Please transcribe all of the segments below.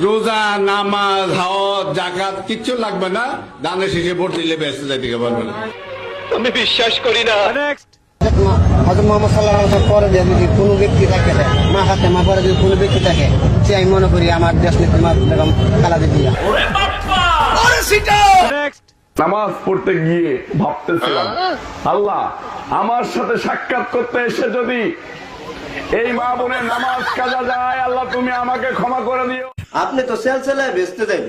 রোজা, নামাজ, হজ, যাকাত কিচ্ছু লাগবে না, দানের শেষে ভোট দিলে ব্যস্ত যাইতে পারবে না। আমি বিশ্বাস করি না। হযরত মুহাম্মদ সাল্লাল্লাহু আলাইহি ওয়াসাল্লাম পরে যদি কোনো ব্যক্তি থাকে, মা হাতে মা পরে যদি কোনো ব্যক্তি থাকে, সে আমি মনে করি আমার দেশ নেত্রী মা বেগম খালেদা জিয়া। নামাজ পড়তে গিয়ে ভাবতেছিলাম, আল্লাহ আমার সাথে সাক্ষাৎ করতে এসে যদি এই মা বোনের নামাজ কাজা যায়, আল্লাহ তুমি আমাকে ক্ষমা করে দিও। আপনি তো সেলসেলায় বেচতে যাবেন।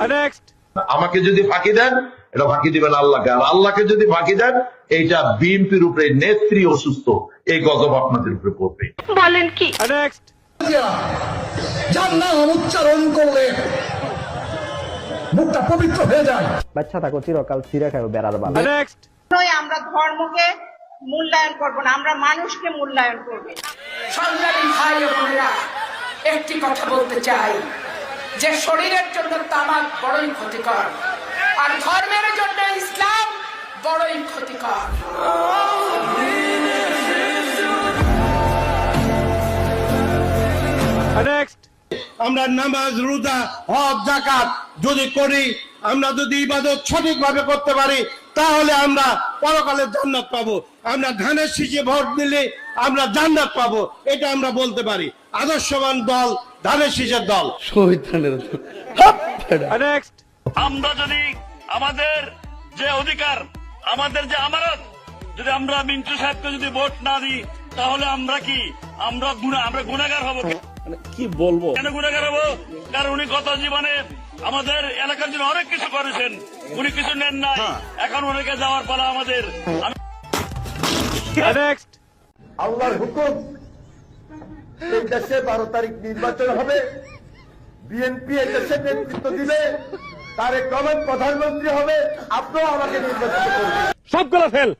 আমাকে যদি ফাঁকি দেন, এটা ফাঁকি দিবেন আল্লাহকে, আর আল্লাহকে যদি ফাঁকি দেন, এইটা বিএনপির উপরে নেত্রী অসুস্থ, এই গজব আপনাদের উপরে পড়বে। বলেন কি? যার নাম উচ্চারণ করলে মুখটা পবিত্র হয়ে যায়। বাচ্চা থাকো চিরকাল ছিঁড়ে খাও বেড়ার বাল। আমরা ধর্মকে মূল্যায়ন করব না, আমরা মানুষকে মূল্যায়ন করব। সংগ্রামী ভাই ও বোনেরা, একটি কথা বলতে চাই যে শরীরের জন্য তামাক বড়ই ক্ষতিকর, আর ধর্মের জন্য ইসলাম বড়ই ক্ষতিকর। আমরা নামাজ, রোজা, হজ, যাকাত যদি করি, আমরা যদি ইবাদত সঠিকভাবে করতে পারি, তাহলে আমরা পরকালে জান্নাত পাবো। আমরা ধানের শীষে ভোট দিলে আমরা জান্নাত পাবো, এটা আমরা বলতে পারি। আদর্শবান দল ধানের শীষের দল। আমরা যদি আমাদের যে অধিকার, আমাদের যে আমানত, যদি আমরা মিন্টু সাহেবকে যদি ভোট না দিই, তাহলে আমরা কি আমরা গুনাহগার হব? কি বলবো, কেন গুনাহগার হব? কারণ উনি গত জীবনে আমাদের এলাকার জন্য অনেক কিছু করেছেন, উনি কিছু নেন নাই, এখন উনাকে যাওয়ার পালা আমাদের। আল্লাহর হুকুম, এই দেশে 12 তারিখ নির্বাচন হবে, বিএনপি এই দেশে নেতৃত্ব দিবে, তারেক রহমান প্রধানমন্ত্রী হবে, আপনারা আমাকে নির্বাচিত করবেন। সবগুলো ফেল।